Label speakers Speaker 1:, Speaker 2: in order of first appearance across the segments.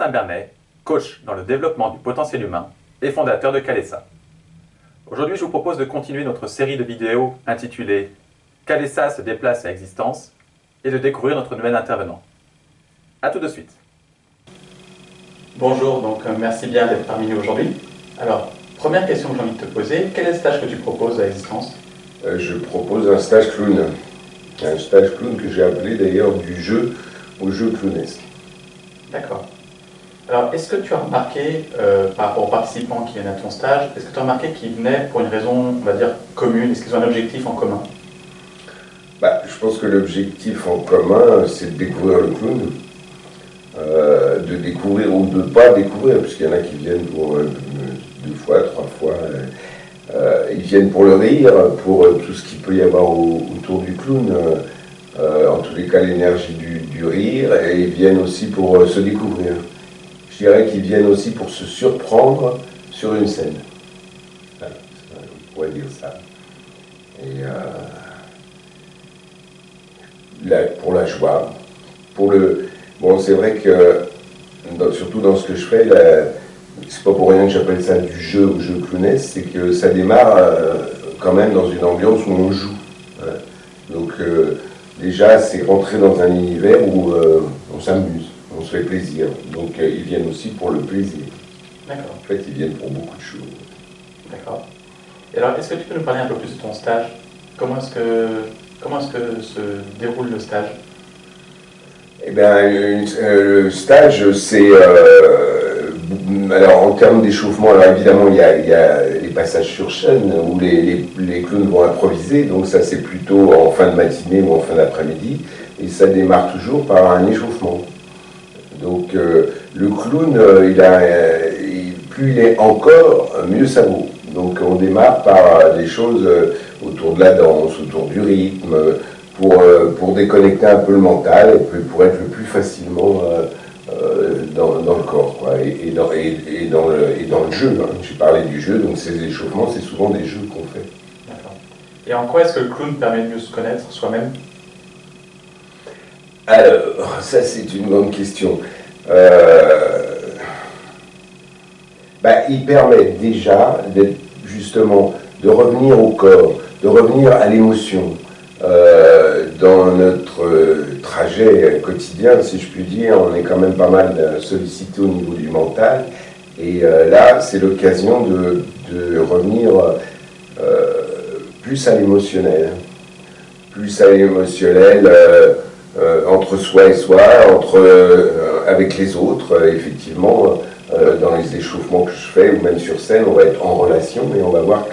Speaker 1: Augustin Bernet, coach dans le développement du potentiel humain et fondateur de Calessa. Aujourd'hui, je vous propose de continuer notre série de vidéos intitulée Calessa se déplace à existence et de découvrir notre nouvel intervenant. A tout de suite. Bonjour, merci bien d'être parmi nous aujourd'hui. Alors, première question que j'ai envie de te poser, quel est le stage que tu proposes à existence?
Speaker 2: Je propose un stage clown. Un stage clown que j'ai appelé d'ailleurs du jeu au jeu clownesque.
Speaker 1: D'accord. Alors, est-ce que tu as remarqué, par rapport aux participants qui viennent à ton stage, est-ce que tu as remarqué qu'ils venaient pour une raison, on va dire, commune? Est-ce qu'ils ont un objectif en commun?
Speaker 2: Je pense que l'objectif en commun, c'est de découvrir le clown. De découvrir ou de ne pas découvrir, puisqu'il y en a qui viennent pour 2 fois, 3 fois. Ils viennent pour le rire, pour tout ce qu'il peut y avoir autour du clown. En tous les cas, l'énergie du rire, et ils viennent aussi pour se découvrir. Je dirais qu'ils viennent aussi pour se surprendre sur une scène. Voilà, on pourrait dire ça. Et pour la joie, bon, c'est vrai que, surtout dans ce que je fais, c'est pas pour rien que j'appelle ça du jeu au jeu clownesque, c'est que ça démarre quand même dans une ambiance où on joue. Voilà. Donc déjà, c'est rentrer dans un univers où on s'amuse, on se fait plaisir. Donc ils viennent aussi pour le plaisir.
Speaker 1: D'accord.
Speaker 2: En fait, ils viennent pour beaucoup de choses.
Speaker 1: D'accord. Et alors, est-ce que tu peux nous parler un peu plus de ton stage? Comment est-ce que se déroule le stage?
Speaker 2: Eh bien, le stage, c'est... alors, en termes d'échauffement, alors évidemment, il y a les passages sur scène où les clowns vont improviser. Donc ça, c'est plutôt en fin de matinée ou en fin d'après-midi. Et ça démarre toujours par un échauffement. Donc, le clown, plus il est encore, mieux ça vaut. Donc, on démarre par des choses autour de la danse, autour du rythme, pour déconnecter un peu le mental et pour être le plus facilement dans le corps, quoi, et dans le jeu. Hein. J'ai parlé du jeu, donc ces échauffements, c'est souvent des jeux qu'on fait.
Speaker 1: D'accord. Et en quoi est-ce que le clown permet de mieux se connaître soi-même?
Speaker 2: Alors, ça c'est une grande question. Il permet déjà justement de revenir au corps, de revenir à l'émotion. Dans notre trajet quotidien, si je puis dire, on est quand même pas mal sollicité au niveau du mental. Et là, c'est l'occasion de revenir plus à l'émotionnel. Plus à l'émotionnel entre soi et soi, avec les autres, effectivement. Dans les échauffements que je fais, ou même sur scène, on va être en relation et on va voir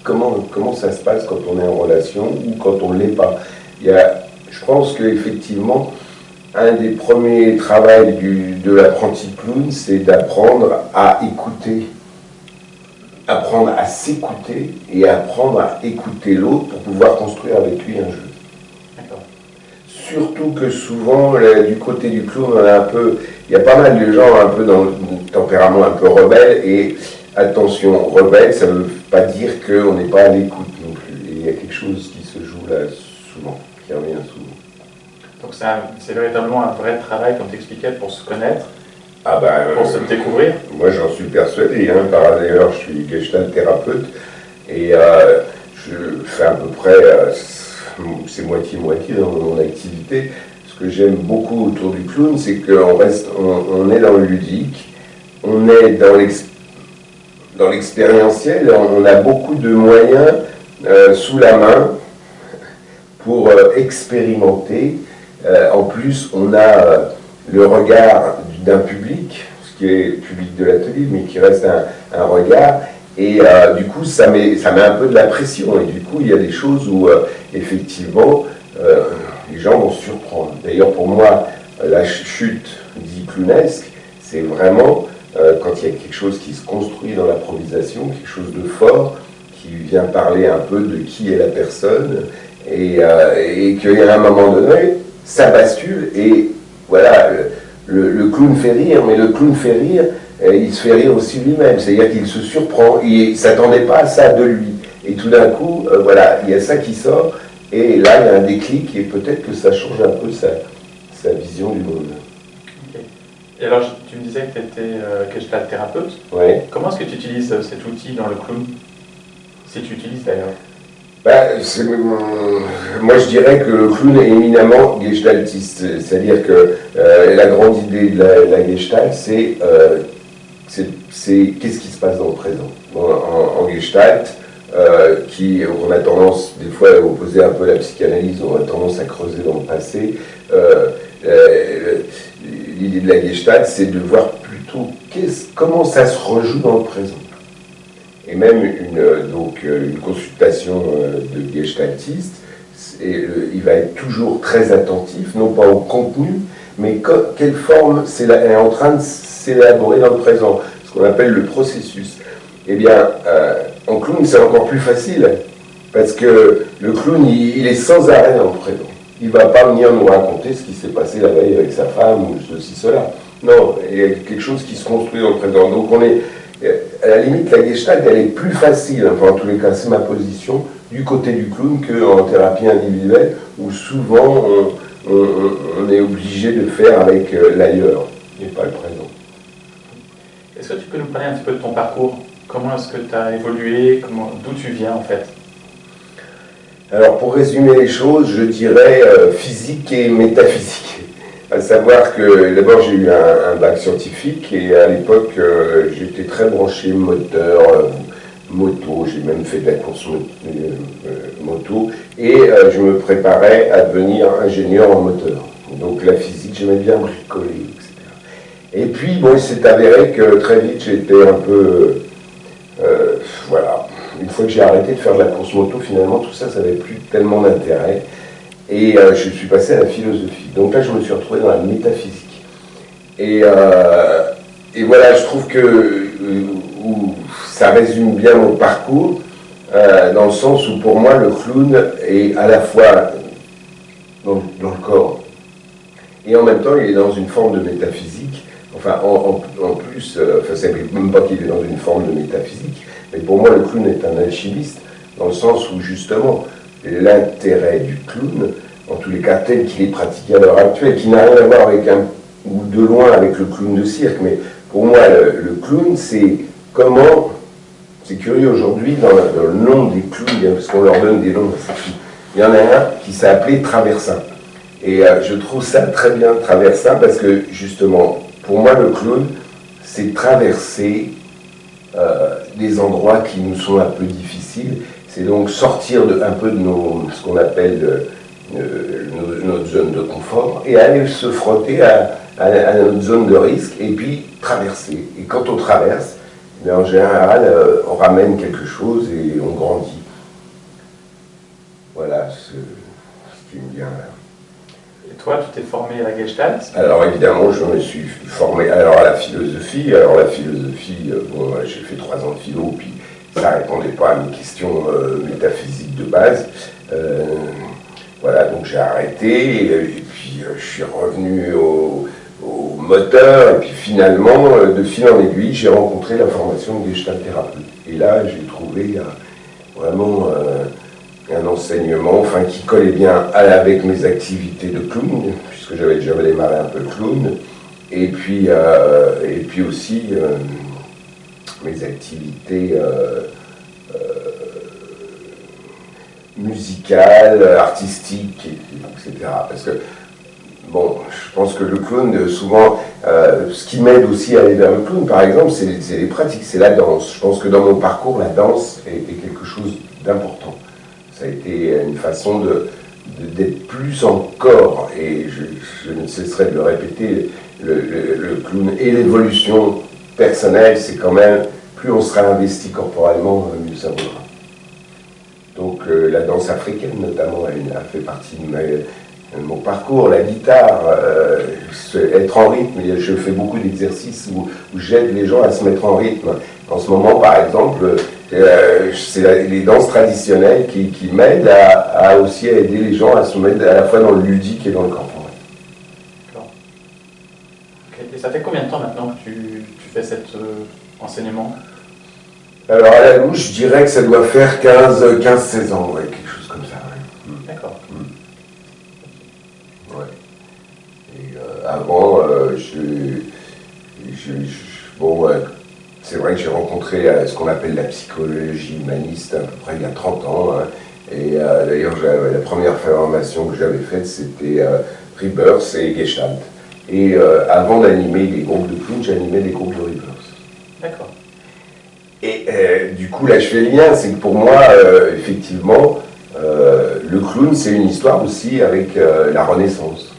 Speaker 2: comment ça se passe quand on est en relation ou quand on ne l'est pas. Je pense qu'effectivement, un des premiers travaux de l'apprenti clown, c'est d'apprendre à écouter, apprendre à s'écouter et apprendre à écouter l'autre pour pouvoir construire avec lui un jeu.
Speaker 1: D'accord.
Speaker 2: Surtout que souvent, du côté du clown, il y a pas mal de gens un peu dans le tempérament un peu rebelle, et attention, rebelle, ça ne veut pas dire qu'on n'est pas à l'écoute non plus. Et il y a quelque chose qui se joue là souvent, qui revient souvent.
Speaker 1: Donc c'est véritablement un vrai travail, comme tu expliquais, pour se connaître, pour se découvrir.
Speaker 2: Moi, j'en suis persuadé. Hein. Par ailleurs, je suis gestalt thérapeute et je fais à peu près, c'est moitié-moitié dans mon activité. Ce que j'aime beaucoup autour du clown, c'est qu'on est dans le ludique, on est dans l'expérientiel, on a beaucoup de moyens sous la main pour expérimenter. En plus, on a le regard d'un public, ce qui est le public de l'atelier, mais qui reste un regard. Et du coup, ça met un peu de la pression. Et du coup, il y a des choses où, effectivement, les gens vont se surprendre. D'ailleurs, pour moi, la chute dit clownesque, c'est vraiment quand il y a quelque chose qui se construit dans l'improvisation, quelque chose de fort, qui vient parler un peu de qui est la personne, et qu'il y a un moment donné, ça bascule, et voilà, le clown fait rire, mais le clown fait rire, il se fait rire aussi lui-même, c'est-à-dire qu'il se surprend, il ne s'attendait pas à ça de lui. Et tout d'un coup, voilà, il y a ça qui sort, et là, il y a un déclic, et peut-être que ça change un peu sa vision du monde.
Speaker 1: Okay. Et alors, tu me disais que tu étais gestalt thérapeute.
Speaker 2: Oui.
Speaker 1: Comment est-ce que tu utilises cet outil dans le clown? Si tu utilises d'ailleurs.
Speaker 2: Moi, je dirais que le clown est éminemment gestaltiste. C'est-à-dire que la grande idée de la gestalt, c'est qu'est-ce qui se passe dans le présent. En gestalt, on a tendance des fois à opposer un peu la psychanalyse, on a tendance à creuser dans le passé. L'idée de la gestalt, c'est de voir plutôt comment ça se rejoue dans le présent. Et même une consultation de gestaltiste, il va être toujours très attentif, non pas au contenu, mais quelle forme est en train de s'élaborer dans le présent, ce qu'on appelle le processus. Eh bien, en clown, c'est encore plus facile, parce que le clown, il est sans arrêt dans le présent. Il ne va pas venir nous raconter ce qui s'est passé la veille avec sa femme, ou ceci, cela. Non, il y a quelque chose qui se construit dans le présent. Donc on est... À la limite, la gestalt, elle est plus facile, enfin en tous les cas, c'est ma position, du côté du clown qu'en thérapie individuelle, où souvent on est obligé de faire avec l'ailleurs, et pas le présent.
Speaker 1: Est-ce que tu peux nous parler un petit peu de ton parcours? Comment est-ce que tu as évolué? D'où tu viens en fait?
Speaker 2: Alors pour résumer les choses, je dirais physique et métaphysique. À savoir que d'abord j'ai eu un bac scientifique et à l'époque j'étais très branché moteur, moto, j'ai même fait de la course moto et je me préparais à devenir ingénieur en moteur. Donc la physique, j'aimais bien bricoler, etc. Et puis bon, il s'est avéré que très vite j'étais un peu... voilà, une fois que j'ai arrêté de faire de la course moto, finalement tout ça n'avait plus tellement d'intérêt. Et je suis passé à la philosophie. Donc là, je me suis retrouvé dans la métaphysique. Et voilà, je trouve que ça résume bien mon parcours, dans le sens où pour moi, le clown est à la fois dans le corps, et en même temps, il est dans une forme de métaphysique. Enfin, en plus, c'est même pas qu'il est dans une forme de métaphysique, mais pour moi, le clown est un alchimiste, dans le sens où, justement, l'intérêt du clown, en tous les cas tel qu'il est pratiqué à l'heure actuelle, qui n'a rien à voir avec ou de loin avec le clown de cirque, mais pour moi le clown c'est comment, c'est curieux aujourd'hui dans le nom des clowns, parce qu'on leur donne des noms, il y en a un qui s'est appelé Traversin, et je trouve ça très bien Traversin, parce que justement pour moi le clown c'est traverser des endroits qui nous sont un peu difficiles. C'est donc sortir un peu de ce qu'on appelle notre zone de confort et aller se frotter à notre zone de risque et puis traverser. Et quand on traverse, bien, en général, on ramène quelque chose et on grandit. Voilà ce qui me vient là.
Speaker 1: Et toi, tu t'es formé à la Gestalt?
Speaker 2: Alors évidemment, je me suis formé à la philosophie. Alors la philosophie, bon, j'ai fait 3 ans de philo, puis ça ne répondait pas à mes questions métaphysiques de base. Voilà, donc j'ai arrêté, et puis je suis revenu au moteur, et puis finalement, de fil en aiguille, j'ai rencontré la formation de Gestalt thérapeute. Et là, j'ai trouvé vraiment un enseignement qui collait bien avec mes activités de clown, puisque j'avais déjà démarré un peu clown, et puis aussi mes activités musicales, artistiques, etc. Parce que, bon, je pense que le clown, souvent, ce qui m'aide aussi à aller vers le clown, par exemple, c'est les pratiques, c'est la danse. Je pense que dans mon parcours, la danse était quelque chose d'important. Ça a été une façon d'être plus en corps, et je ne cesserai de le répéter, le clown et l'évolution personnelle, c'est quand même, plus on sera investi corporellement, mieux ça vaudra. Donc la danse africaine notamment, elle a fait partie de mon parcours, la guitare, être en rythme, je fais beaucoup d'exercices où j'aide les gens à se mettre en rythme. En ce moment par exemple, c'est les danses traditionnelles qui m'aident à aussi aider les gens à se mettre à la fois dans le ludique et dans le corporel.
Speaker 1: D'accord. Okay. Et ça fait combien de temps maintenant que tu fais cet enseignement? Alors
Speaker 2: à la louche, je dirais que ça doit faire 15-16 ans, ouais, quelque chose comme ça. Ouais.
Speaker 1: D'accord.
Speaker 2: Ouais. Et avant, bon, c'est vrai que j'ai rencontré ce qu'on appelle la psychologie humaniste à peu près il y a 30 ans. Hein, et d'ailleurs, la première formation que j'avais faite, c'était Rebirth et Gestalt. Et avant d'animer des groupes de clowns, j'animais des groupes de Rebirth.
Speaker 1: D'accord.
Speaker 2: Et du coup, là, je fais le lien, c'est que pour moi, effectivement, le clown, c'est une histoire aussi avec la Renaissance.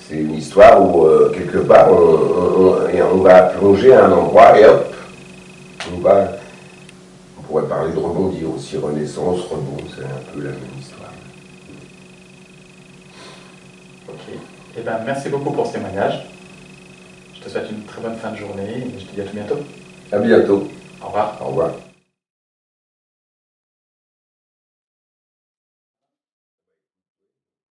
Speaker 2: C'est une histoire où, quelque part, on va plonger à un endroit et hop, on pourrait parler de rebondir aussi, Renaissance, rebond, c'est un peu la même histoire.
Speaker 1: Ok. Eh ben, merci beaucoup pour ce témoignage. Je te souhaite une très bonne fin de journée et je te dis à tout bientôt.
Speaker 2: À bientôt.
Speaker 1: Au revoir.
Speaker 2: Au revoir.